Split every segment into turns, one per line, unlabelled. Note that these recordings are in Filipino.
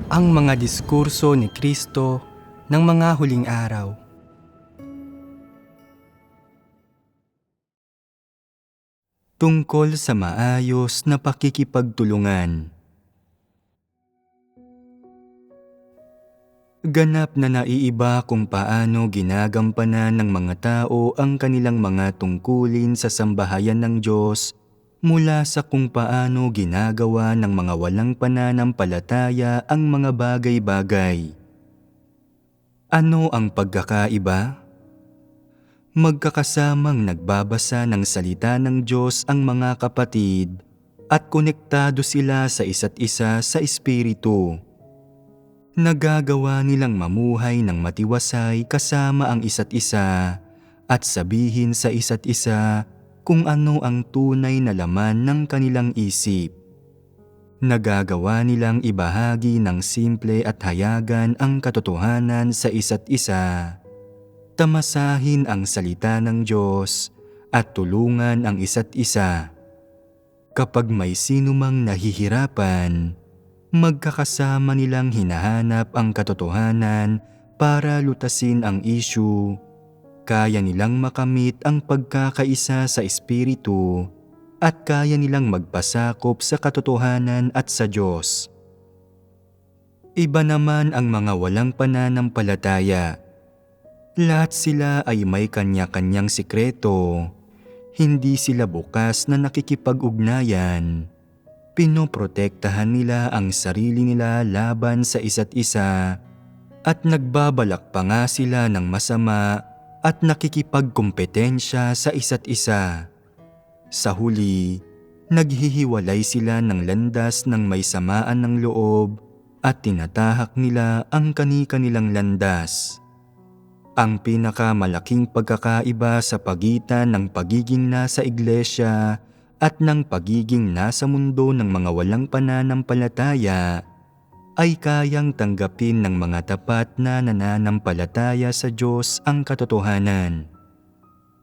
Ang mga diskurso ni Kristo ng mga huling araw. Tungkol sa maayos na pakikipagtulungan. Ganap na naiiba kung paano ginagampanan ng mga tao ang kanilang mga tungkulin sa sambahayan ng Diyos mula sa kung paano ginagawa ng mga walang pananampalataya ang mga bagay-bagay. Ano ang pagkakaiba? Magkakasamang nagbabasa ng salita ng Diyos ang mga kapatid at konektado sila sa isa't isa sa espiritu. Nagagawa nilang mamuhay ng matiwasay kasama ang isa't isa at sabihin sa isa't isa kung ano ang tunay na laman ng kanilang isip. Nagagawa nilang ibahagi ng simple at hayagan ang katotohanan sa isa't isa. Tamasahin ang salita ng Diyos at tulungan ang isa't isa. Kapag may sinumang nahihirapan, magkakasama nilang hinahanap ang katotohanan para lutasin ang issue. Kaya nilang makamit ang pagkakaisa sa espiritu at kaya nilang magpasakop sa katotohanan at sa Diyos. Iba naman ang mga walang pananampalataya. Lahat sila ay may kanya-kanyang sikreto. Hindi sila bukas na nakikipag-ugnayan. Pinoprotektahan nila ang sarili nila laban sa isa't isa at nagbabalak pa nga sila ng masama at nakikipagkompetensya sa isa't isa. Sa huli, naghihiwalay sila ng landas ng may samaan ng loob at tinatahak nila ang kani-kanilang landas. Ang pinakamalaking pagkakaiba sa pagitan ng pagiging nasa iglesia at ng pagiging nasa mundo ng mga walang pananampalataya ay kayang tanggapin ng mga tapat na nananampalataya sa Diyos ang katotohanan.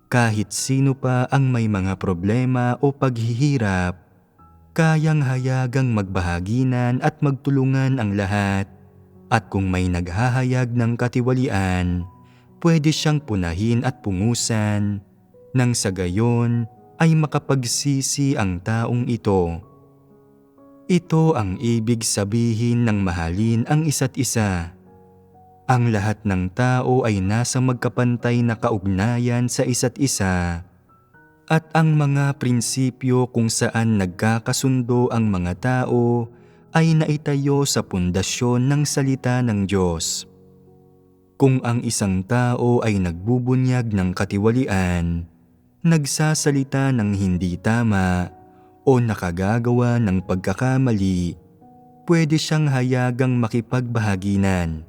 Kahit sino pa ang may mga problema o paghihirap, kayang hayagang magbahaginan at magtulungan ang lahat. At kung may naghahayag ng katiwalian, pwede siyang punahin at pungusan, nang sa gayon ay makapagsisi ang taong ito. Ito ang ibig sabihin ng mahalin ang isa't isa. Ang lahat ng tao ay nasa magkapantay na kaugnayan sa isa't isa, at ang mga prinsipyo kung saan nagkakasundo ang mga tao ay naitayo sa pundasyon ng salita ng Diyos. Kung ang isang tao ay nagbubunyag ng katiwalian, nagsasalita ng hindi tama, o nakagagawa ng pagkakamali, pwede siyang hayagang makipagbahaginan.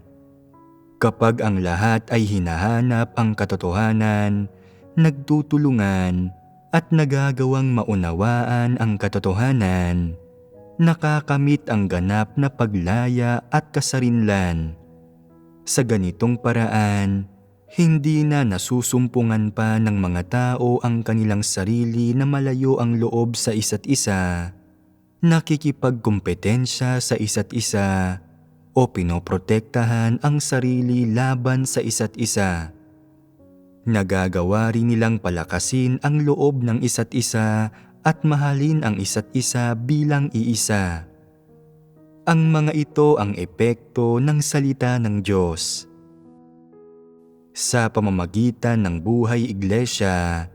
Kapag ang lahat ay hinahanap ang katotohanan, nagtutulungan, at nagagawang maunawaan ang katotohanan, nakakamit ang ganap na paglaya at kasarinlan. Sa ganitong paraan, hindi na nasusumpungan pa ng mga tao ang kanilang sarili na malayo ang loob sa isa't isa, nakikipagkompetensya sa isa't isa, o pinoprotektahan ang sarili laban sa isa't isa. Nagagawa rin nilang palakasin ang loob ng isa't isa at mahalin ang isa't isa bilang iisa. Ang mga ito ang epekto ng salita ng Diyos. Sa pamamagitan ng buhay iglesia,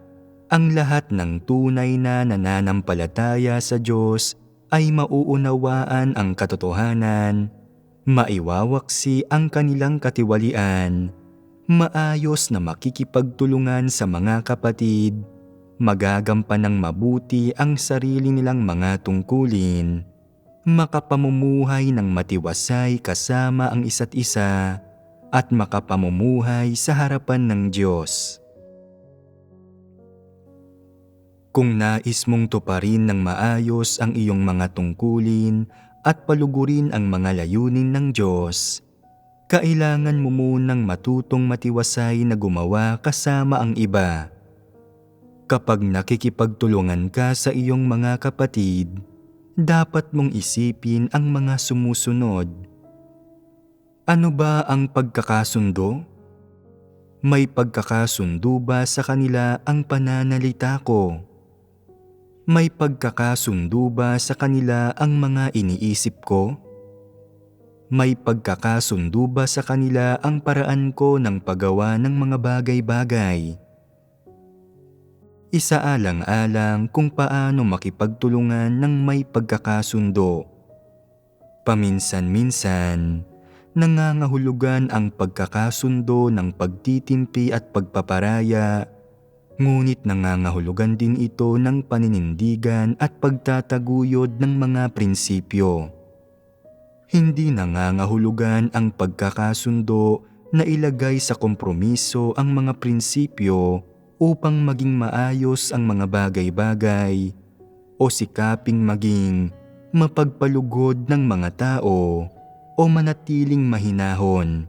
ang lahat ng tunay na nananampalataya sa Diyos ay mauunawaan ang katotohanan, maiwawaksi ang kanilang katiwalian, maayos na makikipagtulungan sa mga kapatid, magagampan ng mabuti ang sarili nilang mga tungkulin, makapamumuhay ng matiwasay kasama ang isa't isa, at makapamumuhay sa harapan ng Diyos. Kung nais mong tuparin ng maayos ang iyong mga tungkulin at palugurin ang mga layunin ng Diyos, kailangan mo munang matutong matiwasay na gumawa kasama ang iba. Kapag nakikipagtulungan ka sa iyong mga kapatid, dapat mong isipin ang mga sumusunod. Ano ba ang pagkakasundo? May pagkakasundo ba sa kanila ang pananalita ko? May pagkakasundo ba sa kanila ang mga iniisip ko? May pagkakasundo ba sa kanila ang paraan ko ng paggawa ng mga bagay-bagay? Isaalang-alang kung paano makipagtulungan ng may pagkakasundo. Paminsan-minsan, nangangahulugan ang pagkakasundo ng pagtitimpi at pagpaparaya, ngunit nangangahulugan din ito ng paninindigan at pagtataguyod ng mga prinsipyo. Hindi nangangahulugan ang pagkakasundo na ilagay sa kompromiso ang mga prinsipyo upang maging maayos ang mga bagay-bagay o sikaping maging mapagpalugod ng mga tao o manatiling mahinahon.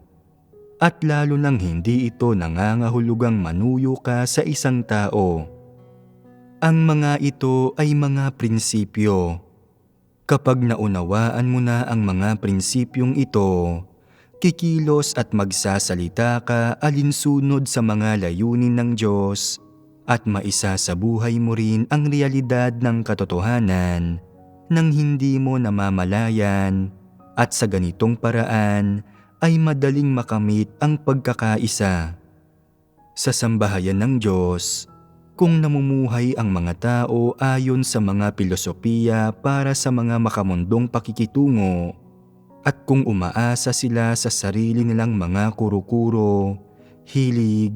At lalo nang hindi ito nangangahulugang manuyo ka sa isang tao. Ang mga ito ay mga prinsipyo. Kapag naunawaan mo na ang mga prinsipyong ito, kikilos at magsasalita ka alinsunod sa mga layunin ng Diyos at maisasabuhay mo rin ang realidad ng katotohanan nang hindi mo namamalayan, at sa ganitong paraan ay madaling makamit ang pagkakaisa. Sa sambahayan ng Diyos, kung namumuhay ang mga tao ayon sa mga pilosopiya para sa mga makamundong pakikitungo, at kung umaasa sila sa sarili nilang mga kuro-kuro, hilig,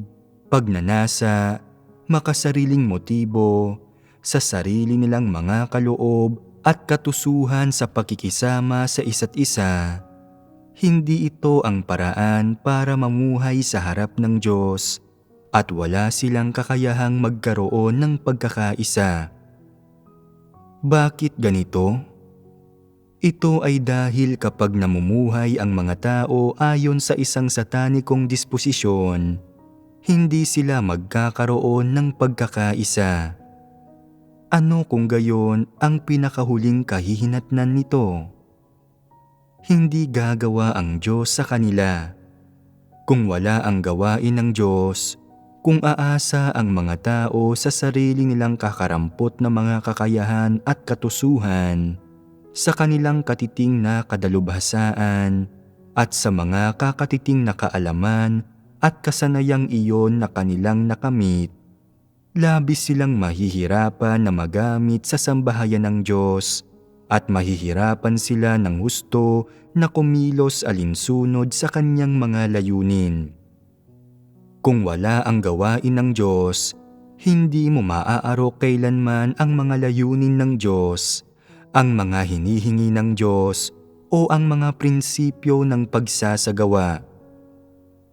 pagnanasa, makasariling motibo, sa sarili nilang mga kaloob at katusuhan sa pakikisama sa isa't isa, hindi ito ang paraan para mamuhay sa harap ng Diyos at wala silang kakayahang magkaroon ng pagkakaisa. Bakit ganito? Ito ay dahil kapag namumuhay ang mga tao ayon sa isang satanikong disposisyon, hindi sila magkakaroon ng pagkakaisa. Ano kung gayon ang pinakahuling kahihinatnan nito? Hindi gagawa ang Diyos sa kanila. Kung wala ang gawain ng Diyos, kung aasa ang mga tao sa sarili nilang kakarampot na mga kakayahan at katusuhan, sa kanilang katiting na kadalubhasaan at sa mga kakatiting na kaalaman at kasanayang iyon na kanilang nakamit, labis silang mahihirapan na magamit sa sambahayan ng Diyos at mahihirapan sila ng husto na kumilos alinsunod sa kanyang mga layunin. Kung wala ang gawain ng Diyos, hindi mo maaarok kailanman ang mga layunin ng Diyos, ang mga hinihingi ng Diyos o ang mga prinsipyo ng pagsasagawa.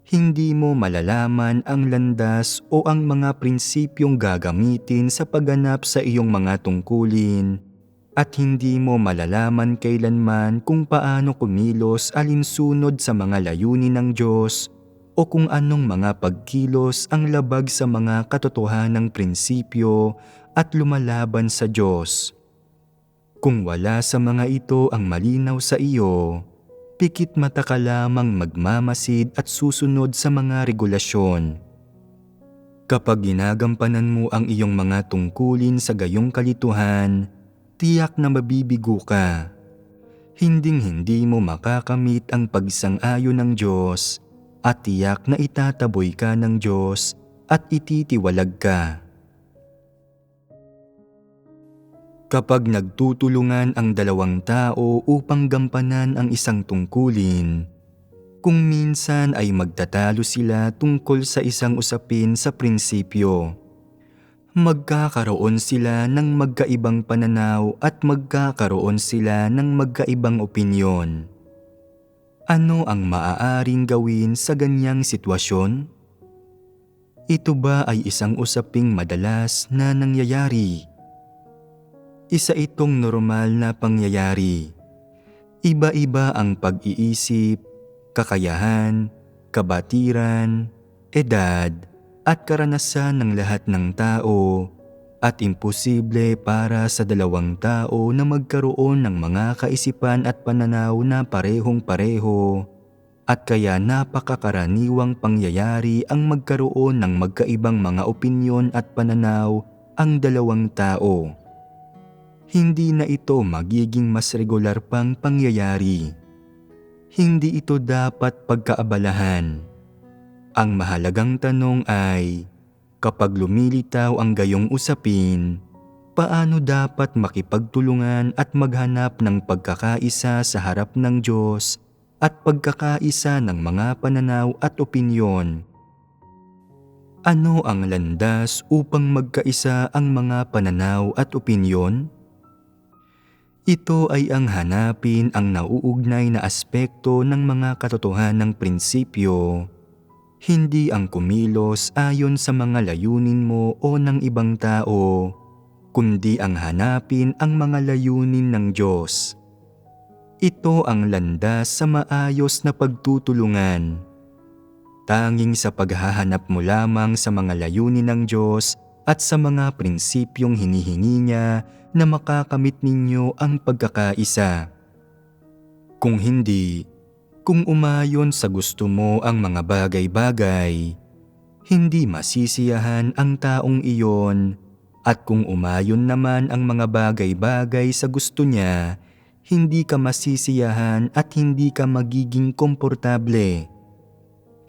Hindi mo malalaman ang landas o ang mga prinsipyong gagamitin sa pagganap sa iyong mga tungkulin, at hindi mo malalaman kailanman kung paano kumilos alinsunod sa mga layunin ng Diyos o kung anong mga pagkilos ang labag sa mga katotohanang prinsipyo at lumalaban sa Diyos. Kung wala sa mga ito ang malinaw sa iyo, pikit mata ka lamang magmamasid at susunod sa mga regulasyon. Kapag ginagampanan mo ang iyong mga tungkulin sa gayong kalituhan, tiyak na mabibigo ka. Hinding-hindi mo makakamit ang pagsang-ayon ng Diyos at tiyak na itataboy ka ng Diyos at ititiwalag ka. Kapag nagtutulungan ang dalawang tao upang gampanan ang isang tungkulin, kung minsan ay magtatalo sila tungkol sa isang usapin sa prinsipyo, magkakaroon sila ng magkaibang pananaw at magkakaroon sila ng magkaibang opinyon. Ano ang maaaring gawin sa ganyang sitwasyon? Ito ba ay isang usaping madalas na nangyayari? Isa itong normal na pangyayari. Iba-iba ang pag-iisip, kakayahan, kabatiran, edad, at karanasan ng lahat ng tao, at imposible para sa dalawang tao na magkaroon ng mga kaisipan at pananaw na parehong-pareho, at kaya napakakaraniwang pangyayari ang magkaroon ng magkaibang mga opinyon at pananaw ang dalawang tao. Hindi na ito magiging mas regular pang pangyayari. Hindi ito dapat pagkaabalahan. Ang mahalagang tanong ay, kapag lumilitaw ang gayong usapin, paano dapat makipagtulungan at maghanap ng pagkakaisa sa harap ng Diyos at pagkakaisa ng mga pananaw at opinyon? Ano ang landas upang magkaisa ang mga pananaw at opinyon? Ito ay ang hanapin ang nauugnay na aspekto ng mga katotohanang prinsipyo, hindi ang kumilos ayon sa mga layunin mo o ng ibang tao, kundi ang hanapin ang mga layunin ng Diyos. Ito ang landas sa maayos na pagtutulungan. Tanging sa paghahanap mo lamang sa mga layunin ng Diyos at sa mga prinsipyong hinihingi niya na makakamit ninyo ang pagkakaisa. Kung hindi, kung umayon sa gusto mo ang mga bagay-bagay, hindi masisiyahan ang taong iyon, at kung umayon naman ang mga bagay-bagay sa gusto niya, hindi ka masisiyahan at hindi ka magiging komportable.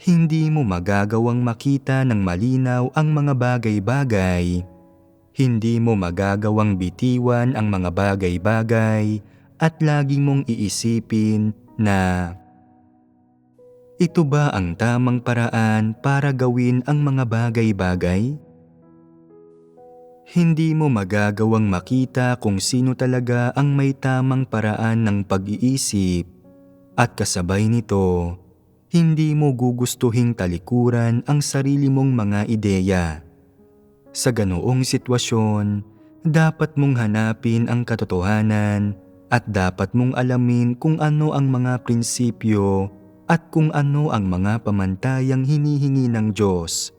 Hindi mo magagawang makita ng malinaw ang mga bagay-bagay. Hindi mo magagawang bitiwan ang mga bagay-bagay at lagi mong iisipin na, ito ba ang tamang paraan para gawin ang mga bagay-bagay? Hindi mo magagawang makita kung sino talaga ang may tamang paraan ng pag-iisip, at kasabay nito, hindi mo gugustuhing talikuran ang sarili mong mga ideya. Sa ganoong sitwasyon, dapat mong hanapin ang katotohanan at dapat mong alamin kung ano ang mga prinsipyo at kung ano ang mga pamantayang hinihingi ng Diyos.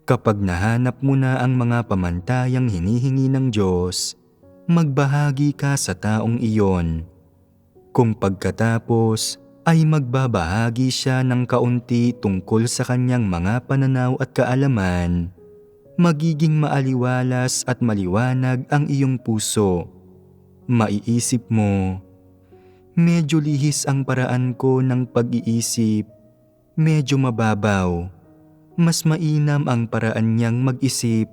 Kapag nahanap mo na ang mga pamantayang hinihingi ng Diyos, magbahagi ka sa taong iyon. Kung pagkatapos ay magbabahagi siya ng kaunti tungkol sa kanyang mga pananaw at kaalaman, magiging maaliwalas at maliwanag ang iyong puso. Maiisip mo, medyo lihis ang paraan ko ng pag-iisip, medyo mababaw. Mas mainam ang paraan niyang mag-isip,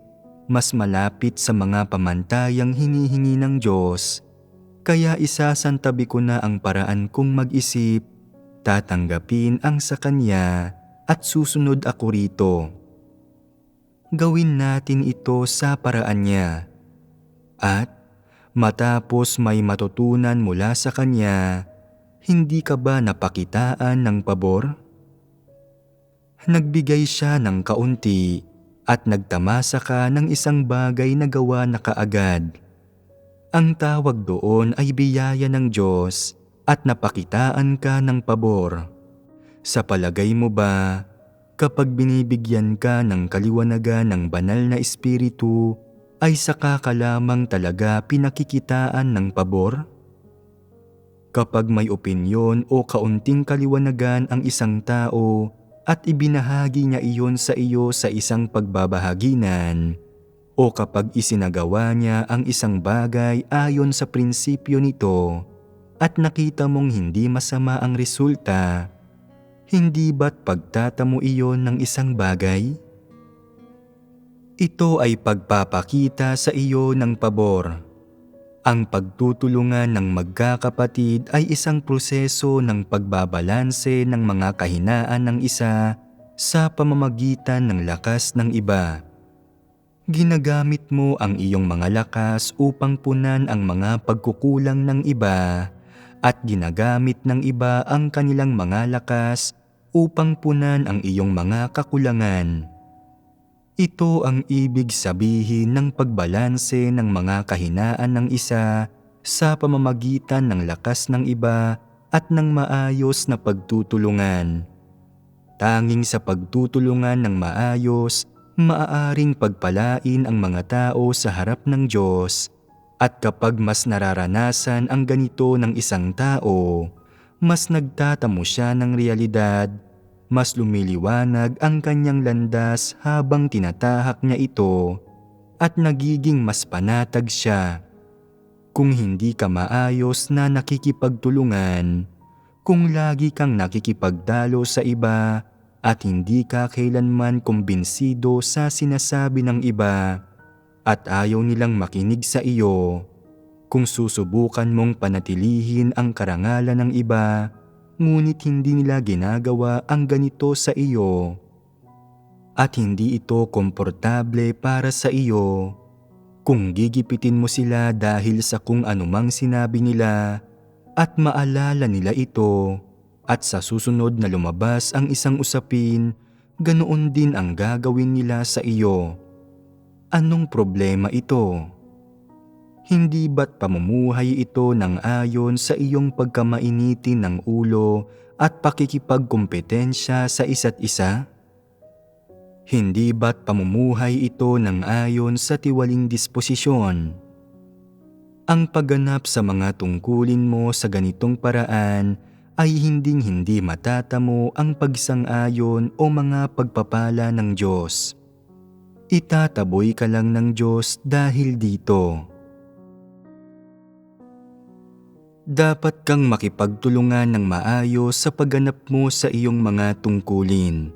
mas malapit sa mga pamantayang hinihingi ng Diyos. Kaya isasantabi ko na ang paraan kong mag-isip, tatanggapin ang sa Kanya at susunod ako rito. Gawin natin ito sa paraan niya. At matapos may matutunan mula sa Kanya, hindi ka ba napakitaan ng pabor? Nagbigay siya ng kaunti at nagtamasa ka ng isang bagay na gawa na kaagad. Ang tawag doon ay biyaya ng Diyos at napakitaan ka ng pabor. Sa palagay mo ba, kapag binibigyan ka ng kaliwanagan ng banal na espiritu, ay saka ka lamang talaga pinakikitaan ng pabor? Kapag may opinyon o kaunting kaliwanagan ang isang tao at ibinahagi niya iyon sa iyo sa isang pagbabahaginan, o kapag isinagawa niya ang isang bagay ayon sa prinsipyo nito at nakita mong hindi masama ang resulta, hindi ba't pagtatamo iyon ng isang bagay? Ito ay pagpapakita sa iyo ng pabor. Ang pagtutulungan ng magkakapatid ay isang proseso ng pagbabalanse ng mga kahinaan ng isa sa pamamagitan ng lakas ng iba. Ginagamit mo ang iyong mga lakas upang punan ang mga pagkukulang ng iba, at ginagamit ng iba ang kanilang mga lakas upang punan ang iyong mga kakulangan. Ito ang ibig sabihin ng pagbalanse ng mga kahinaan ng isa sa pamamagitan ng lakas ng iba at ng maayos na pagtutulungan. Tanging sa pagtutulungan ng maayos, maaaring pagpalain ang mga tao sa harap ng Diyos, at kapag mas nararanasan ang ganito ng isang tao, mas nagtatamo siya ng realidad, mas lumiliwanag ang kanyang landas habang tinatahak niya ito at nagiging mas panatag siya. Kung hindi ka maayos na nakikipagtulungan, kung lagi kang nakikipagdalo sa iba at hindi ka kailanman kumbinsido sa sinasabi ng iba at ayaw nilang makinig sa iyo, kung susubukan mong panatilihin ang karangalan ng iba ngunit hindi nila ginagawa ang ganito sa iyo at hindi ito komportable para sa iyo, kung gigipitin mo sila dahil sa kung anumang sinabi nila at maalala nila ito at sa susunod na lumabas ang isang usapin, ganoon din ang gagawin nila sa iyo. Anong problema ito? Hindi ba't pamumuhay ito ng ayon sa iyong pagkamainitin ng ulo at pakikipagkompetensya sa isa't isa? Hindi ba't pamumuhay ito ng ayon sa tiwaling disposisyon? Ang pagganap sa mga tungkulin mo sa ganitong paraan ay hinding-hindi matatamo ang pagsang-ayon o mga pagpapala ng Diyos. Itataboy ka lang ng Diyos dahil dito. Dapat kang makipagtulungan ng maayos sa pagganap mo sa iyong mga tungkulin.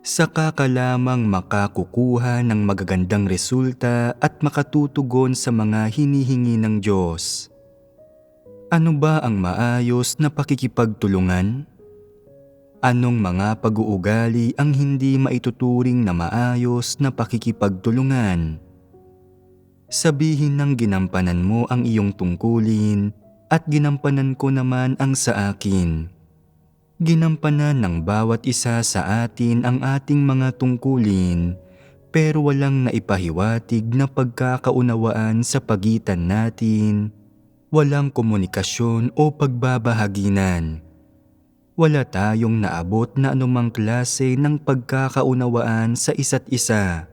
Saka ka lamang makakukuha ng magagandang resulta at makatutugon sa mga hinihingi ng Diyos. Ano ba ang maayos na pakikipagtulungan? Anong mga pag-uugali ang hindi maituturing na maayos na pakikipagtulungan? Sabihin ng ginampanan mo ang iyong tungkulin at ginampanan ko naman ang sa akin. Ginampanan ng bawat isa sa atin ang ating mga tungkulin, pero walang naipahiwatig na pagkakaunawaan sa pagitan natin. Walang komunikasyon o pagbabahaginan. Wala tayong naabot na anumang klase ng pagkakaunawaan sa isa't isa.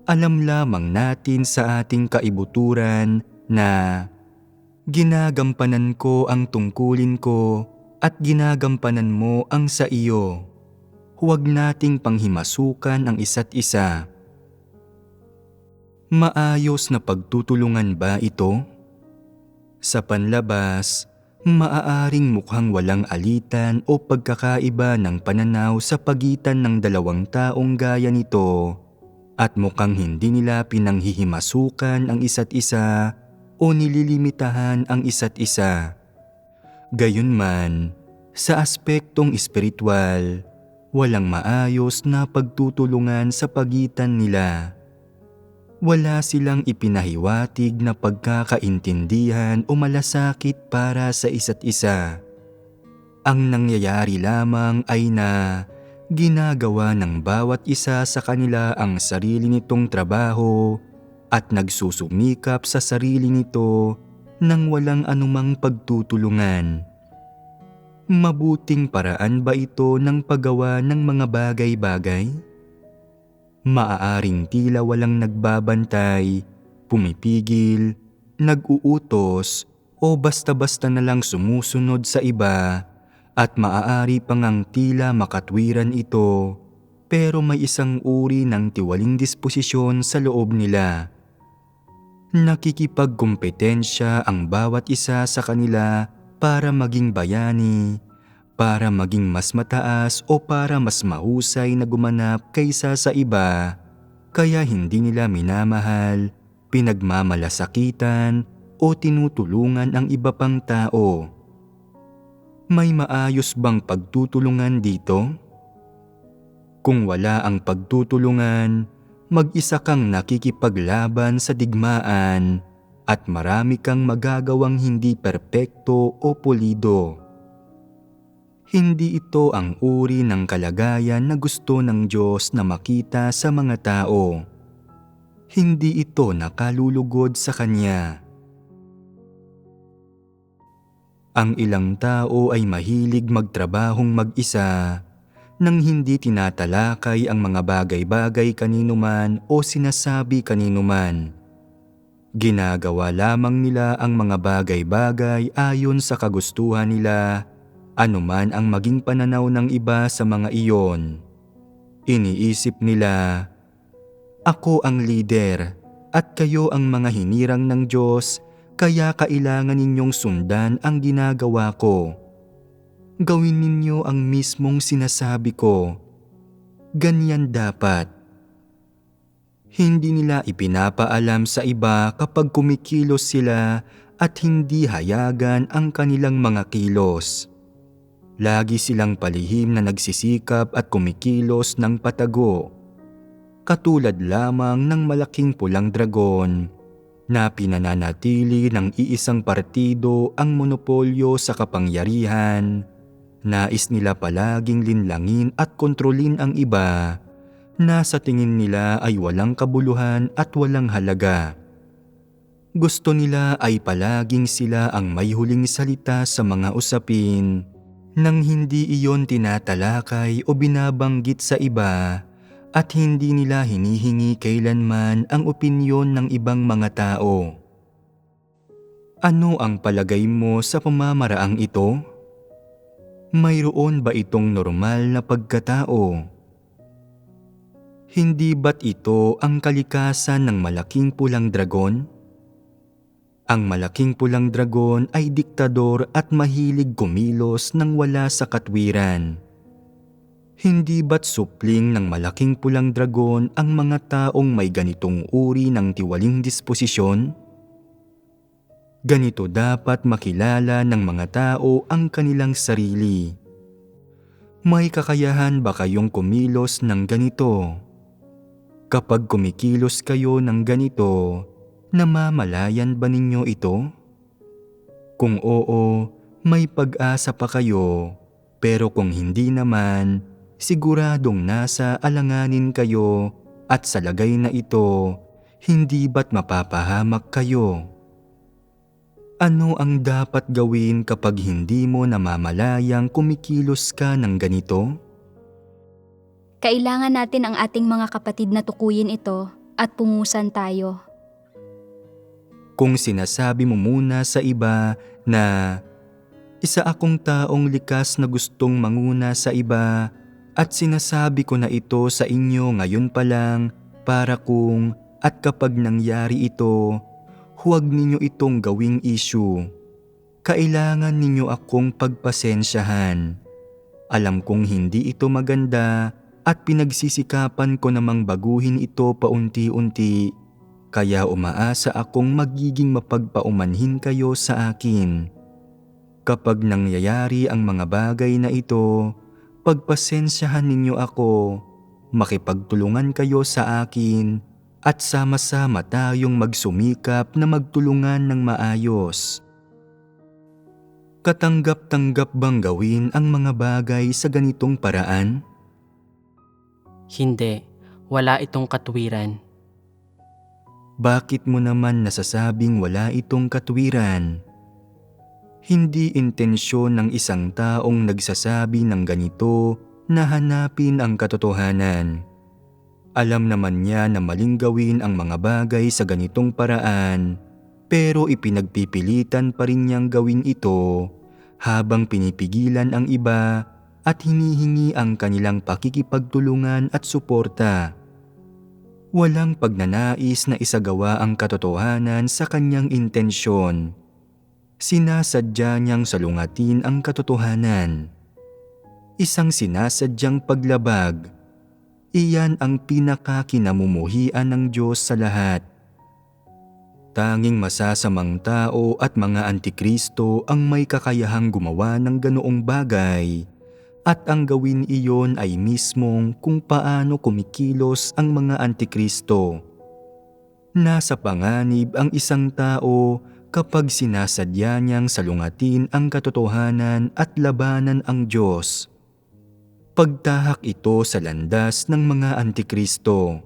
Alam lamang natin sa ating kaibuturan na ginagampanan ko ang tungkulin ko at ginagampanan mo ang sa iyo. Huwag nating panghimasukan ang isa't isa. Maayos na pagtutulungan ba ito? Sa panlabas, maaaring mukhang walang alitan o pagkakaiba ng pananaw sa pagitan ng dalawang taong gaya nito at mukhang hindi nila pinanghihimasukan ang isa't isa o nililimitahan ang isa't isa. Gayunman, sa aspektong espiritual, walang maayos na pagtutulungan sa pagitan nila. Wala silang ipinahiwatig na pagkakaintindihan o malasakit para sa isa't isa. Ang nangyayari lamang ay na ginagawa ng bawat isa sa kanila ang sarili nitong trabaho at nagsusumikap sa sarili nito nang walang anumang pagtutulungan. Mabuting paraan ba ito ng paggawa ng mga bagay-bagay? Maaaring tila walang nagbabantay, pumipigil, nag-uutos o basta-basta na lang sumusunod sa iba at maaari pang ang tila makatwiran ito pero may isang uri ng tiwaling disposisyon sa loob nila. Nakikipagkompetensya ang bawat isa sa kanila para maging bayani, para maging mas mataas o para mas mahusay na gumanap kaysa sa iba, kaya hindi nila minamahal, pinagmamalasakitan o tinutulungan ang iba pang tao. May maayos bang pagtutulungan dito? Kung wala ang pagtutulungan, mag-isa kang nakikipaglaban sa digmaan at marami kang magagawang hindi perpekto o pulido. Hindi ito ang uri ng kalagayan na gusto ng Diyos na makita sa mga tao. Hindi ito nakalulugod sa Kanya. Ang ilang tao ay mahilig magtrabahong mag-isa nang hindi tinatalakay ang mga bagay-bagay kanino man o sinasabi kanino man. Ginagawa lamang nila ang mga bagay-bagay ayon sa kagustuhan nila, anuman ang maging pananaw ng iba sa mga iyon. Iniisip nila, "Ako ang lider at kayo ang mga hinirang ng Diyos, kaya kailangan ninyong sundan ang ginagawa ko. Gawin ninyo ang mismong sinasabi ko. Ganyan dapat." Hindi nila ipinapaalam sa iba kapag kumikilos sila at hindi hayagan ang kanilang mga kilos. Lagi silang palihim na nagsisikap at kumikilos ng patago. Katulad lamang ng malaking pulang dragon na pinananatili ng iisang partido ang monopolyo sa kapangyarihan. Nais nila palaging linlangin at kontrolin ang iba na sa tingin nila ay walang kabuluhan at walang halaga. Gusto nila ay palaging sila ang may huling salita sa mga usapin nang hindi iyon tinatalakay o binabanggit sa iba, at hindi nila hinihingi kailanman ang opinyon ng ibang mga tao. Ano ang palagay mo sa pamamaraang ito? Mayroon ba itong normal na pagkatao? Hindi ba't ito ang kalikasan ng malaking pulang dragon? Ang malaking pulang dragon ay diktador at mahilig kumilos nang wala sa katwiran. Hindi ba't supling ng malaking pulang dragon ang mga taong may ganitong uri ng tiwaling disposisyon? Ganito dapat makilala ng mga tao ang kanilang sarili. May kakayahan ba kayong kumilos ng ganito? Kapag kumikilos kayo ng ganito, namamalayan ba ninyo ito? Kung oo, may pag-asa pa kayo, pero kung hindi naman, siguradong nasa alanganin kayo, at sa lagay na ito, hindi ba't mapapahamak kayo? Ano ang dapat gawin kapag hindi mo namamalayang kumikilos ka ng ganito?
Kailangan natin ang ating mga kapatid na tukuyin ito at pungusan tayo.
Kung sinasabi mo muna sa iba na isa akong taong likas na gustong manguna sa iba at sinasabi ko na ito sa inyo ngayon pa lang para kung at kapag nangyari ito, huwag ninyo itong gawing issue. Kailangan ninyo akong pagpasensyahan. Alam kong hindi ito maganda at pinagsisikapan ko namang baguhin ito paunti-unti, kaya umaasa akong magiging mapagpaumanhin kayo sa akin. Kapag nangyayari ang mga bagay na ito, pagpasensyahan ninyo ako, makipagtulungan kayo sa akin, at sama-sama tayong magsumikap na magtulungan ng maayos. Katanggap-tanggap bang gawin ang mga bagay sa ganitong paraan?
Hindi, wala itong katwiran.
Bakit mo naman nasasabing wala itong katwiran? Hindi intensyon ng isang taong nagsasabi ng ganito na hanapin ang katotohanan. Alam naman niya na maling gawin ang mga bagay sa ganitong paraan, pero ipinagpipilitan pa rin niyang gawin ito habang pinipigilan ang iba at hinihingi ang kanilang pakikipagtulungan at suporta. Walang pagnanais na isagawa ang katotohanan sa kanyang intensyon. Sinasadya niyang salungatin ang katotohanan. Isang sinasadyang paglabag. Iyan ang pinakakinamumuhian ng Diyos sa lahat. Tanging masasamang tao at mga antikristo ang may kakayahang gumawa ng ganoong bagay, at ang gawin iyon ay mismong kung paano kumikilos ang mga antikristo. Nasa panganib ang isang tao kapag sinasadya niyang salungatin ang katotohanan at labanan ang Diyos. Pagtahak ito sa landas ng mga antikristo.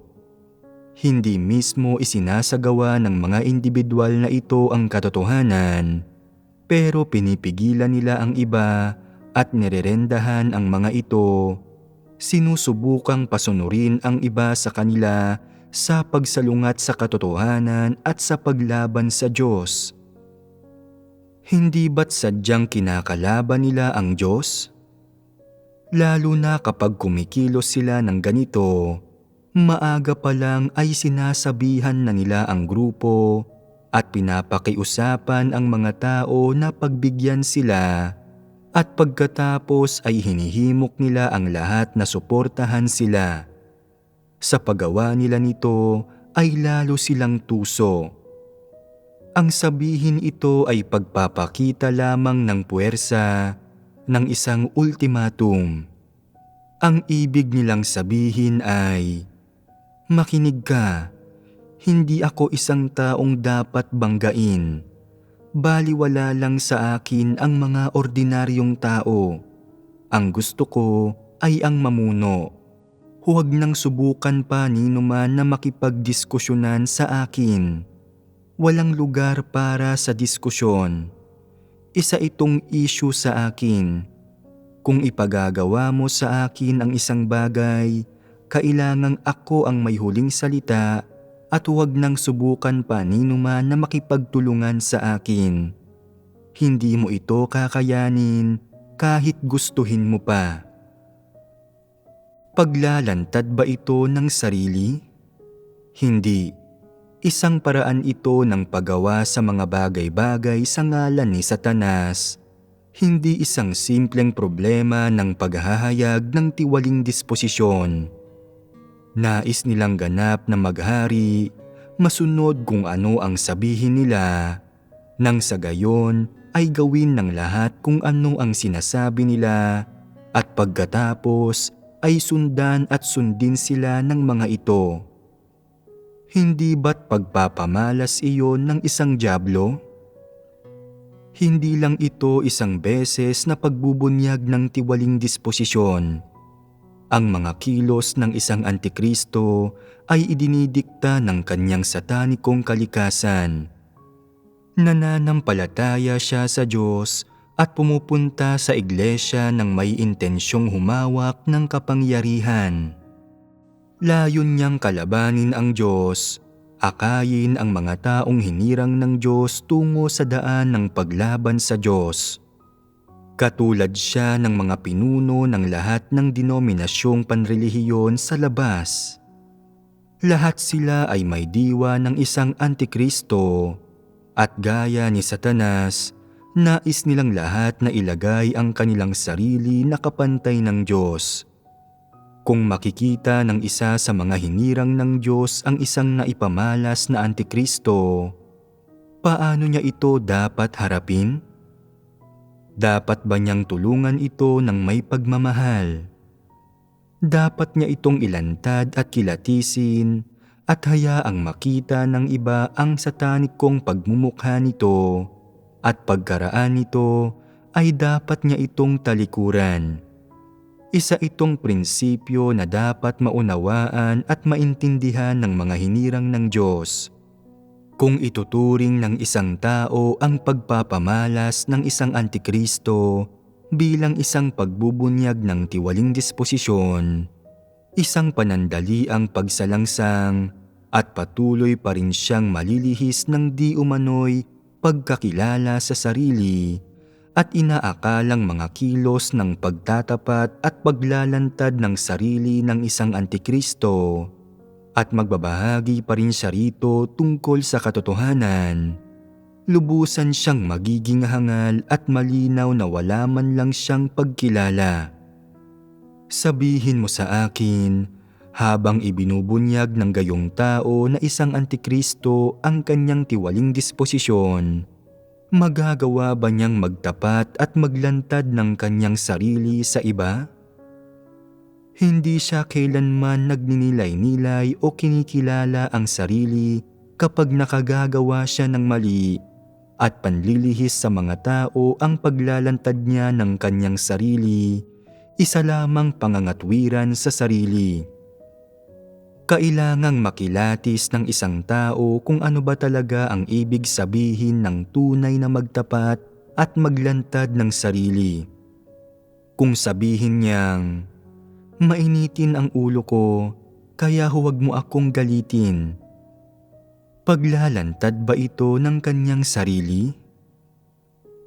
Hindi mismo isinasagawa ng mga individual na ito ang katotohanan, pero pinipigilan nila ang iba at nirerendahan ang mga ito. Sinusubukang pasunurin ang iba sa kanila sa pagsalungat sa katotohanan at sa paglaban sa Diyos. Hindi ba't sadyang kinakalaban nila ang Diyos? Lalo na kapag kumikilos sila ng ganito, maaga pa lang ay sinasabihan na nila ang grupo at pinapakiusapan ang mga tao na pagbigyan sila, at pagkatapos ay hinihimok nila ang lahat na suportahan sila. Sa paggawa nila nito ay lalo silang tuso. Ang sabihin ito ay pagpapakita lamang ng puwersa ng isang ultimatum. Ang ibig nilang sabihin ay, makinig ka, hindi ako isang taong dapat banggain. Baliwala lang sa akin ang mga ordinaryong tao. Ang gusto ko ay ang mamuno. Huwag nang subukan pa ninuman na makipagdiskusyonan sa akin. Walang lugar para sa diskusyon. Isa itong issue sa akin. Kung ipagagawa mo sa akin ang isang bagay, kailangang ako ang may huling salita at huwag nang subukan pa ninuman na makipagtulungan sa akin. Hindi mo ito kakayanin kahit gustuhin mo pa. Paglalantad ba ito ng sarili? Hindi. Isang paraan ito ng paggawa sa mga bagay-bagay sa ngalan ni Satanas. Hindi isang simpleng problema ng paghahayag ng tiwaling disposisyon. Nais nilang ganap na maghari, masunod kung ano ang sabihin nila, nang sa gayon ay gawin ng lahat kung ano ang sinasabi nila, at pagkatapos ay sundan at sundin sila ng mga ito. Hindi ba't pagpapamalas iyon ng isang dyablo? Hindi lang ito isang beses na pagbubunyag ng tiwaling disposisyon. Ang mga kilos ng isang antikristo ay idinidikta ng kanyang satanikong kalikasan. Nananampalataya siya sa Diyos at pumupunta sa iglesia ng may intensyong humawak ng kapangyarihan. Layon niyang kalabanin ang Diyos, akayin ang mga taong hinirang ng Diyos tungo sa daan ng paglaban sa Diyos. Katulad siya ng mga pinuno ng lahat ng denominasyong panrelihiyon sa labas. Lahat sila ay may diwa ng isang antikristo, at gaya ni Satanas, nais nilang lahat na ilagay ang kanilang sarili na kapantay ng Diyos. Kung makikita ng isa sa mga hinirang ng Diyos ang isang naipamalas na antikristo, paano niya ito dapat harapin? Dapat ba niyang tulungan ito ng may pagmamahal? Dapat niya itong ilantad at kilatisin at hayaang makita ng iba ang satanikong pagmumukha nito, at pagkaraan nito ay dapat niya itong talikuran. Isa itong prinsipyo na dapat maunawaan at maintindihan ng mga hinirang ng Diyos. Kung ituturing ng isang tao ang pagpapamalas ng isang antikristo bilang isang pagbubunyag ng tiwaling disposisyon, isang panandaliang pagsalangsang, at patuloy pa rin siyang malilihis ng di umano'y pagkakilala sa sarili at inaakalang mga kilos ng pagtatapat at paglalantad ng sarili ng isang antikristo, at magbabahagi pa rin siya rito tungkol sa katotohanan, lubusan siyang magiging hangal at malinaw na wala man lang siyang pagkilala. Sabihin mo sa akin, habang ibinubunyag ng gayong tao na isang antikristo ang kanyang tiwaling disposisyon, magagawa ba niyang magtapat at maglantad ng kanyang sarili sa iba? Hindi siya kailanman nagninilay-nilay o kinikilala ang sarili kapag nakagagawa siya ng mali, at panlilihis sa mga tao ang paglalantad niya ng kanyang sarili, isa lamang pangangatwiran sa sarili. Kailangang makilatis ng isang tao kung ano ba talaga ang ibig sabihin ng tunay na magtapat at maglantad ng sarili. Kung sabihin niyang, mainitin ang ulo ko, kaya huwag mo akong galitin. Paglalantad ba ito ng kanyang sarili?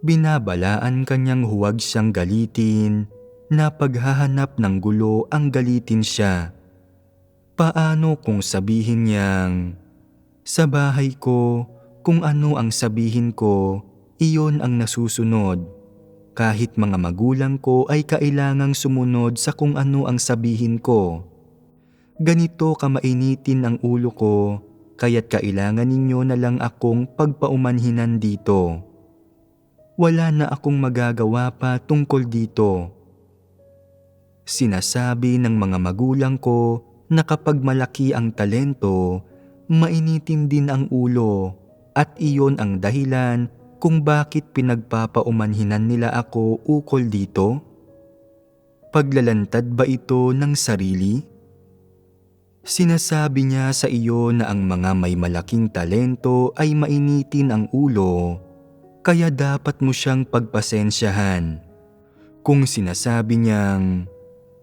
Binabalaan kanyang huwag siyang galitin, na paghahanap ng gulo ang galitin siya. Paano kung sabihin niyang, sa bahay ko, kung ano ang sabihin ko, iyon ang nasusunod. Kahit mga magulang ko ay kailangang sumunod sa kung ano ang sabihin ko. Ganito kamainitin ang ulo ko, kaya't kailangan ninyo na lang akong pagpaumanhinan dito. Wala na akong magagawa pa tungkol dito. Sinasabi ng mga magulang ko na kapag malaki ang talento, mainitin din ang ulo, at iyon ang dahilan kung bakit pinagpapaumanhinan nila ako ukol dito. Paglalantad ba ito ng sarili? Sinasabi niya sa iyo na ang mga may malaking talento ay mainitin ang ulo, kaya dapat mo siyang pagpasensyahan. Kung sinasabi niyang,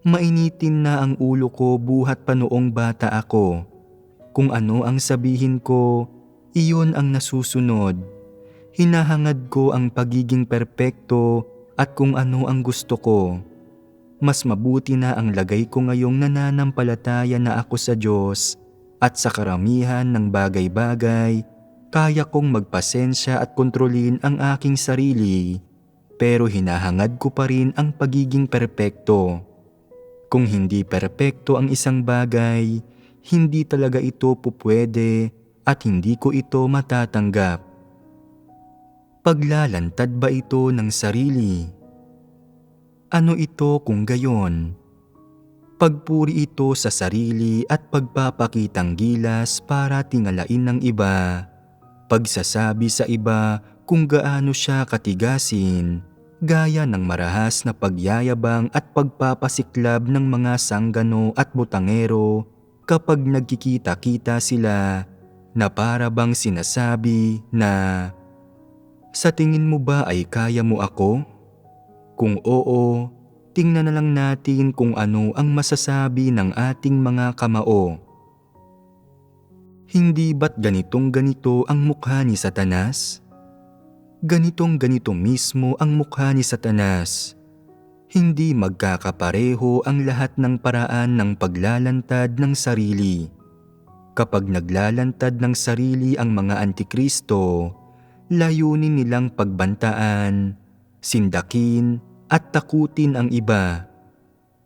mainitin na ang ulo ko buhat pa noong bata ako. Kung ano ang sabihin ko, iyon ang nasusunod. Hinahangad ko ang pagiging perpekto at kung ano ang gusto ko. Mas mabuti na ang lagay ko ngayong nananampalataya na ako sa Diyos at sa karamihan ng bagay-bagay, kaya kong magpasensya at kontrolin ang aking sarili, pero hinahangad ko pa rin ang pagiging perpekto. Kung hindi perpekto ang isang bagay, hindi talaga ito pupwede at hindi ko ito matatanggap. Paglalantad ba ito ng sarili? Ano ito kung gayon? Pagpuri ito sa sarili at pagpapakitang gilas para tingalain ng iba. Pagsasabi sa iba kung gaano siya katigasin, gaya ng marahas na pagyayabang at pagpapasiklab ng mga sanggano at butangero kapag nagkikita-kita sila, na para bang sinasabi na, sa tingin mo ba ay kaya mo ako? Kung oo, tingnan na lang natin kung ano ang masasabi ng ating mga kamao. Hindi ba't ganitong-ganito ang mukha ni Satanas? Ganitong-ganito mismo ang mukha ni Satanas. Hindi magkakapareho ang lahat ng paraan ng paglalantad ng sarili. Kapag naglalantad ng sarili ang mga antikristo, layunin nilang pagbantaan, sindakin at takutin ang iba.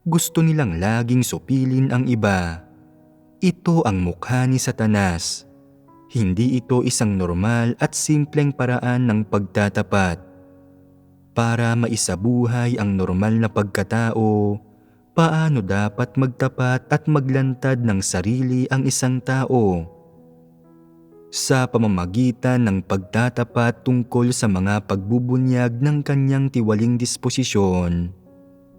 Gusto nilang laging supilin ang iba. Ito ang mukha ni Satanas. Hindi ito isang normal at simpleng paraan ng pagtatapat. Para maisabuhay ang normal na pagkatao, paano dapat magtapat at maglantad ng sarili ang isang tao? Sa pamamagitan ng pagtatapat tungkol sa mga pagbubunyag ng kanyang tiwaling disposisyon,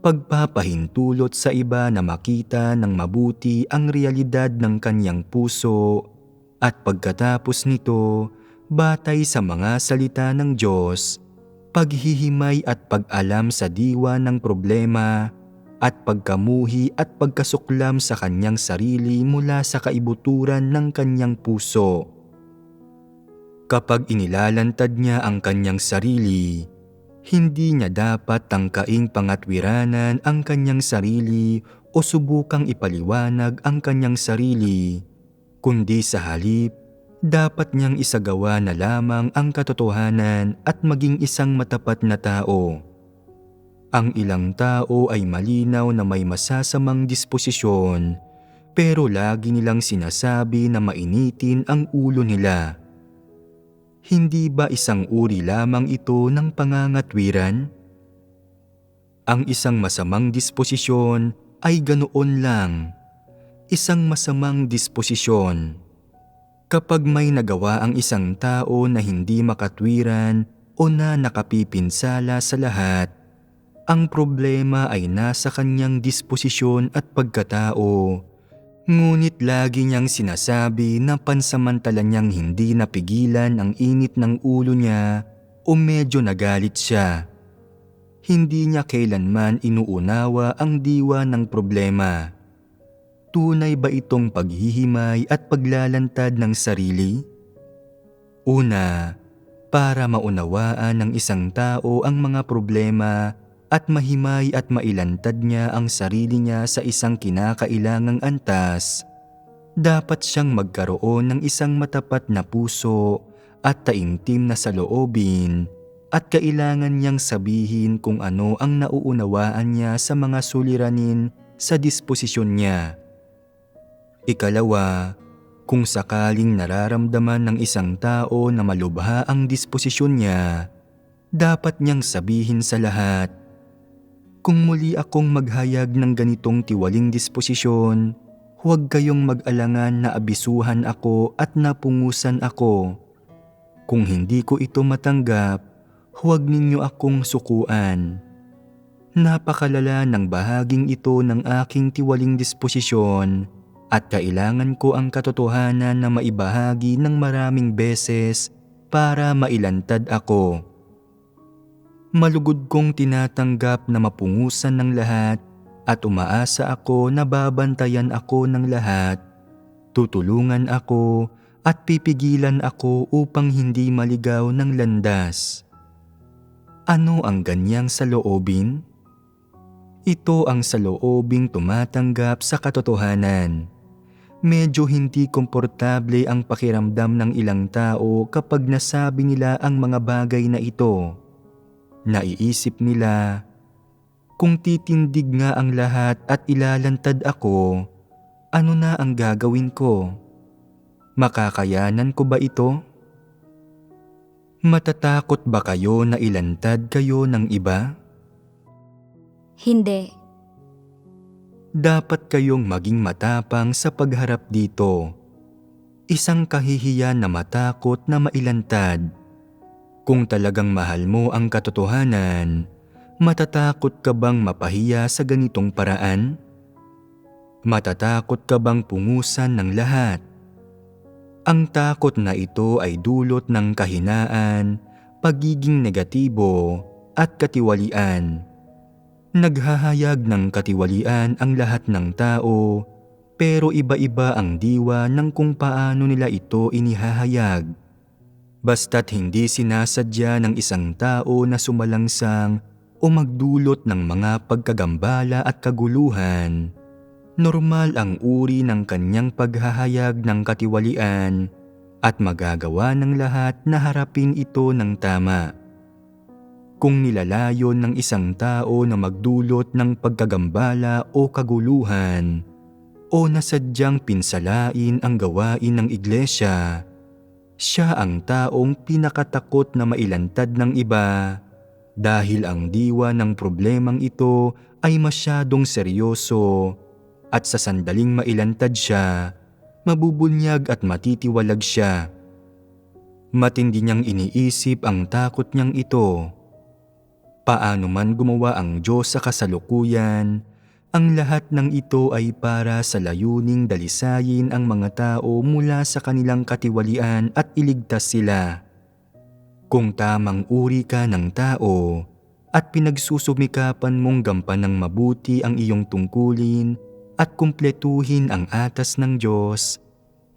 pagpapahintulot sa iba na makita ng mabuti ang realidad ng kanyang puso, at pagkatapos nito, batay sa mga salita ng Diyos, paghihimay at pag-alam sa diwa ng problema, at pagkamuhi at pagkasuklam sa kanyang sarili mula sa kaibuturan ng kanyang puso. Kapag inilalantad niya ang kanyang sarili, hindi niya dapat tangkaing pangatwiranan ang kanyang sarili o subukang ipaliwanag ang kanyang sarili, kundi sa halip, dapat niyang isagawa na lamang ang katotohanan at maging isang matapat na tao. Ang ilang tao ay malinaw na may masasamang disposisyon, pero lagi nilang sinasabi na mainitin ang ulo nila. Hindi ba isang uri lamang ito ng pangangatwiran? Ang isang masamang disposisyon ay ganoon lang, isang masamang disposisyon. Kapag may nagawa ang isang tao na hindi makatwiran o na nakapipinsala sa lahat, ang problema ay nasa kanyang disposisyon at pagkatao. Ngunit lagi niyang sinasabi na pansamantala niyang hindi napigilan ang init ng ulo niya o medyo nagalit siya. Hindi niya kailanman inuunawa ang diwa ng problema. Tunay ba itong paghihimay at paglalantad ng sarili? Una, para maunawaan ng isang tao ang mga problema at mahimay at mailantad niya ang sarili niya sa isang kinakailangang antas, dapat siyang magkaroon ng isang matapat na puso at taimtim na saloobin at kailangan niyang sabihin kung ano ang nauunawaan niya sa mga suliranin sa disposisyon niya. Ikalawa, kung sakaling nararamdaman ng isang tao na malubha ang disposisyon niya, dapat niyang sabihin sa lahat, "Kung muli akong maghayag ng ganitong tiwaling disposisyon, huwag kayong mag-alangan na abisuhan ako at napungusan ako. Kung hindi ko ito matanggap, huwag ninyo akong sukuan. Napakalala ng bahaging ito ng aking tiwaling disposisyon at kailangan ko ang katotohanan na maibahagi ng maraming beses para mailantad ako. Malugod kong tinatanggap na mapungusan ng lahat at umaasa ako na babantayan ako ng lahat. Tutulungan ako at pipigilan ako upang hindi maligaw ng landas." Ano ang ganyang saloobin? Ito ang saloobing tumatanggap sa katotohanan. Medyo hindi komportable ang pakiramdam ng ilang tao kapag nasabi nila ang mga bagay na ito. Naiisip nila, kung titindig nga ang lahat at ilalantad ako, ano na ang gagawin ko? Makakayanan ko ba ito? Matatakot ba kayo na ilantad kayo ng iba?
Hindi.
Dapat kayong maging matapang sa pagharap dito. Isang kahihiyan na matakot na mailantad. Kung talagang mahal mo ang katotohanan, matatakot ka bang mapahiya sa ganitong paraan? Matatakot ka bang pungusan ng lahat? Ang takot na ito ay dulot ng kahinaan, pagiging negatibo, at katiwalian. Naghahayag ng katiwalian ang lahat ng tao, pero iba-iba ang diwa ng kung paano nila ito inihahayag. Basta't hindi sinasadya ng isang tao na sumalangsang o magdulot ng mga pagkagambala at kaguluhan, normal ang uri ng kanyang paghahayag ng katiwalian at magagawa ng lahat na harapin ito ng tama. Kung nilalayon ng isang tao na magdulot ng pagkagambala o kaguluhan o nasadyang pinsalain ang gawain ng iglesia, siya ang taong pinakatakot na mailantad ng iba dahil ang diwa ng problemang ito ay masyadong seryoso at sa sandaling mailantad siya, mabubunyag at matitiwalag siya. Matindi niyang iniisip ang takot niyang ito. Paano man gumawa ang Diyos sa kasalukuyan, ang lahat ng ito ay para sa layuning dalisayin ang mga tao mula sa kanilang katiwalian at iligtas sila. Kung tamang uri ka ng tao at pinagsusumikapan mong gampanang mabuti ang iyong tungkulin at kumpletuhin ang atas ng Diyos,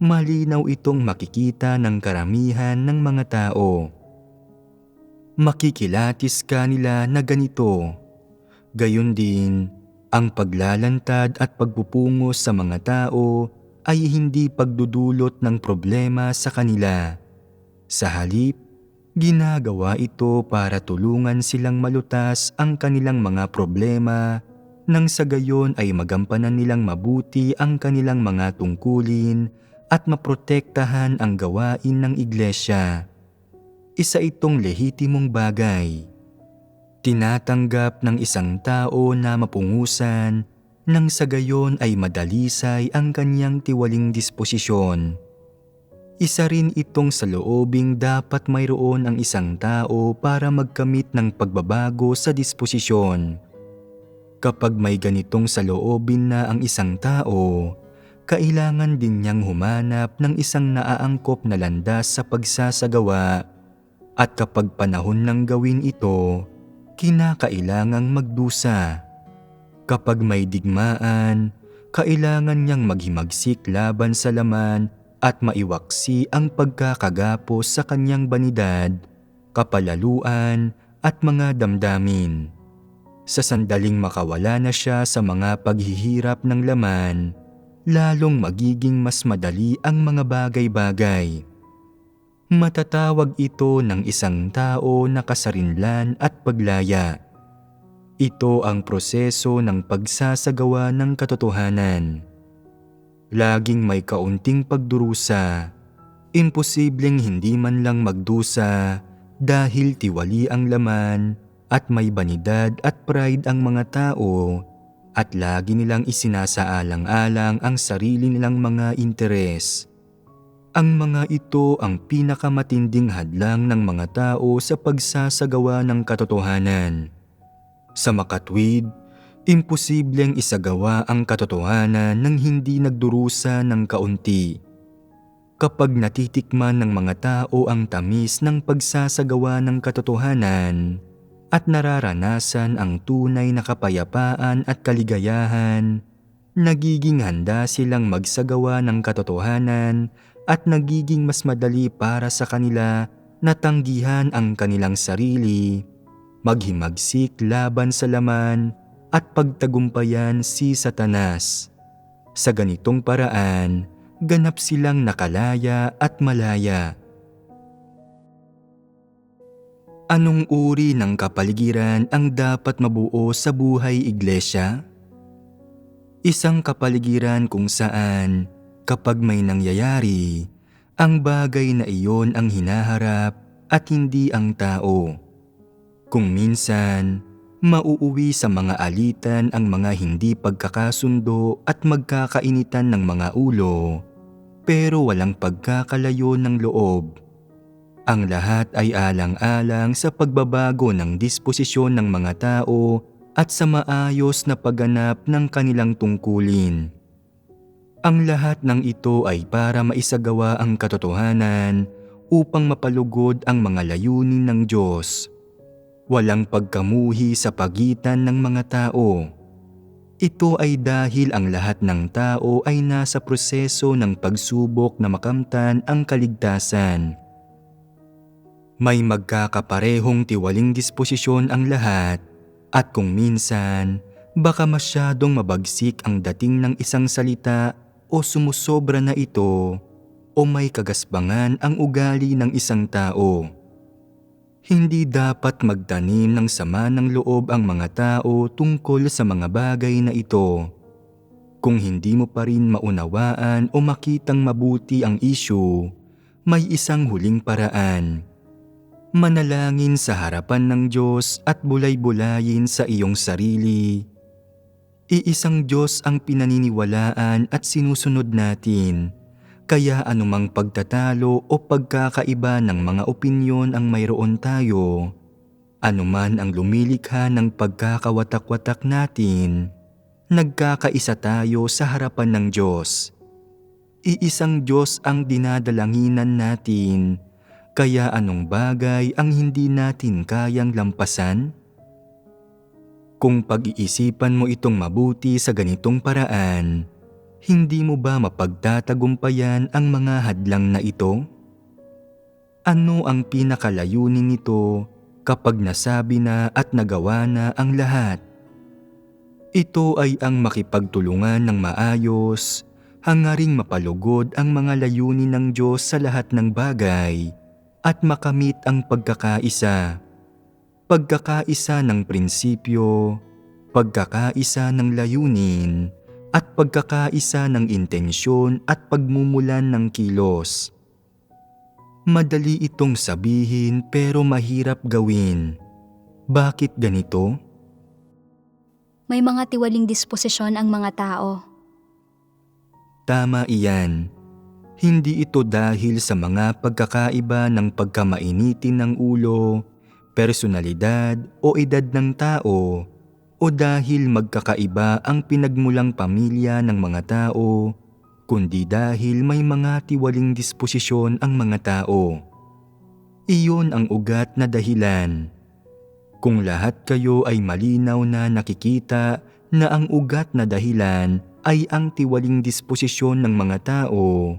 malinaw itong makikita ng karamihan ng mga tao. Makikilatis ka nila na ganito. Gayon din, ang paglalantad at pagpupungos sa mga tao ay hindi pagdudulot ng problema sa kanila. Sa halip, ginagawa ito para tulungan silang malutas ang kanilang mga problema nang sa gayon ay magampanan nilang mabuti ang kanilang mga tungkulin at maprotektahan ang gawain ng iglesia. Isa itong lehitimong bagay. Tinatanggap ng isang tao na mapungusan nang sa gayon ay madalisay ang kanyang tiwaling disposisyon. Isa rin itong saloobing dapat mayroon ang isang tao para magkamit ng pagbabago sa disposisyon. Kapag may ganitong saloobin na ang isang tao, kailangan din niyang humanap ng isang naaangkop na landas sa pagsasagawa. At kapag panahon ng gawin ito, kinakailangang magdusa. Kapag may digmaan, kailangan niyang maghimagsik laban sa laman at maiwaksi ang pagkakagapos sa kanyang banidad, kapalaluan at mga damdamin. Sa sandaling makawala na siya sa mga paghihirap ng laman, lalong magiging mas madali ang mga bagay-bagay. Matatawag ito ng isang tao na kasarinlan at paglaya. Ito ang proseso ng pagsasagawa ng katotohanan. Laging may kaunting pagdurusa, imposibleng hindi man lang magdusa dahil tiwali ang laman at may banidad at pride ang mga tao at lagi nilang isinasaalang-alang ang sarili nilang mga interes. Ang mga ito ang pinakamatinding hadlang ng mga tao sa pagsasagawa ng katotohanan. Sa makatwid, imposibleng isagawa ang katotohanan nang hindi nagdurusa ng kaunti. Kapag natitikman ng mga tao ang tamis ng pagsasagawa ng katotohanan at nararanasan ang tunay na kapayapaan at kaligayahan, nagiging handa silang magsagawa ng katotohanan at nagiging mas madali para sa kanila na tanggihan ang kanilang sarili, maghimagsik laban sa laman at pagtagumpayan si Satanas. Sa ganitong paraan, ganap silang nakalaya at malaya. Anong uri ng kapaligiran ang dapat mabuo sa buhay iglesia? Isang kapaligiran kung saan, kapag may nangyayari, ang bagay na iyon ang hinaharap at hindi ang tao. Kung minsan, mauuwi sa mga alitan ang mga hindi pagkakasundo at magkakainitan ng mga ulo, pero walang pagkakalayo ng loob. Ang lahat ay alang-alang sa pagbabago ng disposisyon ng mga tao at sa maayos na pagganap ng kanilang tungkulin. Ang lahat ng ito ay para maisagawa ang katotohanan upang mapalugod ang mga layunin ng Diyos. Walang pagkamuhi sa pagitan ng mga tao. Ito ay dahil ang lahat ng tao ay nasa proseso ng pagsubok na makamtan ang kaligtasan. May magkakaparehong tiwaling disposisyon ang lahat at kung minsan, baka masyadong mabagsik ang dating ng isang salita o sumusobra na ito o may kagaspangan ang ugali ng isang tao. Hindi dapat magtanim ng sama ng loob ang mga tao tungkol sa mga bagay na ito. Kung hindi mo pa rin maunawaan o makitang mabuti ang issue, may isang huling paraan. Manalangin sa harapan ng Diyos at bulay-bulayin sa iyong sarili. Iisang Diyos ang pinaniniwalaan at sinusunod natin, kaya anumang pagtatalo o pagkakaiba ng mga opinyon ang mayroon tayo, anuman ang lumilikha ng pagkakawatak-watak natin, nagkakaisa tayo sa harapan ng Diyos. Iisang Diyos ang dinadalanginan natin, kaya anong bagay ang hindi natin kayang lampasan? Kung pag-iisipan mo itong mabuti sa ganitong paraan, hindi mo ba mapagtatagumpayan ang mga hadlang na ito? Ano ang pinakalayunin nito kapag nasabi na at nagawa na ang lahat? Ito ay ang makipagtulungan ng maayos, hangaring mapalugod ang mga layunin ng Diyos sa lahat ng bagay, at makamit ang pagkakaisa. Pagkakaisa ng prinsipyo, pagkakaisa ng layunin, at pagkakaisa ng intensyon at pagmumulan ng kilos. Madali itong sabihin pero mahirap gawin. Bakit ganito?
May mga tiwaling disposisyon ang mga tao.
Tama iyan. Hindi ito dahil sa mga pagkakaiba ng pagkamainitin ng ulo, personalidad o edad ng tao, o dahil magkakaiba ang pinagmulang pamilya ng mga tao, kundi dahil may mga tiwaling disposisyon ang mga tao. Iyon ang ugat na dahilan. Kung lahat kayo ay malinaw na nakikita na ang ugat na dahilan ay ang tiwaling disposisyon ng mga tao,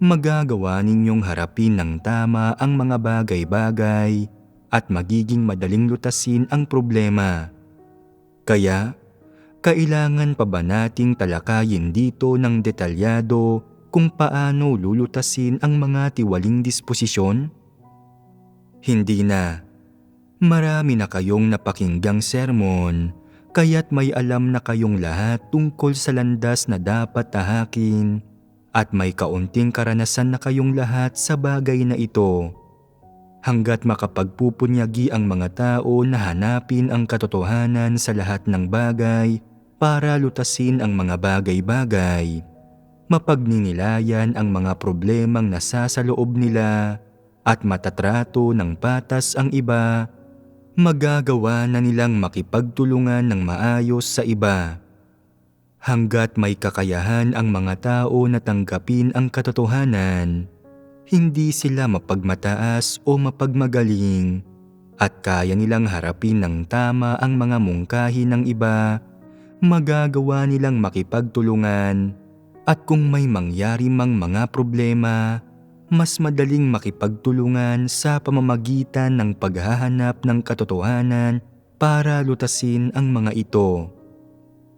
magagawa ninyong harapin ng tama ang mga bagay-bagay at magiging madaling lutasin ang problema. Kaya, kailangan pa ba nating talakayin dito ng detalyado kung paano lulutasin ang mga tiwaling disposisyon? Hindi na. Marami na kayong napakinggang sermon, kaya't may alam na kayong lahat tungkol sa landas na dapat tahakin at may kaunting karanasan na kayong lahat sa bagay na ito. Hanggat makapagpupunyagi ang mga tao na hanapin ang katotohanan sa lahat ng bagay para lutasin ang mga bagay-bagay, mapagninilayan ang mga problemang nasa sa loob nila at matatrato ng patas ang iba, magagawa na nilang makipagtulungan ng maayos sa iba. Hanggat may kakayahan ang mga tao na tanggapin ang katotohanan, hindi sila mapagmataas o mapagmagaling at kaya nilang harapin ng tama ang mga mungkahi ng iba, magagawa nilang makipagtulungan at kung may mangyari mang mga problema, mas madaling makipagtulungan sa pamamagitan ng paghahanap ng katotohanan para lutasin ang mga ito.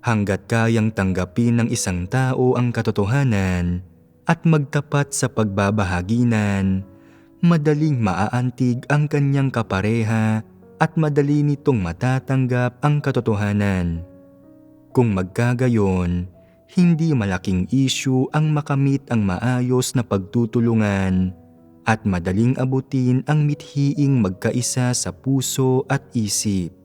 Hanggat kayang tanggapin ng isang tao ang katotohanan at magtapat sa pagbabahaginan, madaling maaantig ang kanyang kapareha at madali nitong matatanggap ang katotohanan. Kung magkagayon, hindi malaking issue ang makamit ang maayos na pagtutulungan at madaling abutin ang mithiing magkaisa sa puso at isip.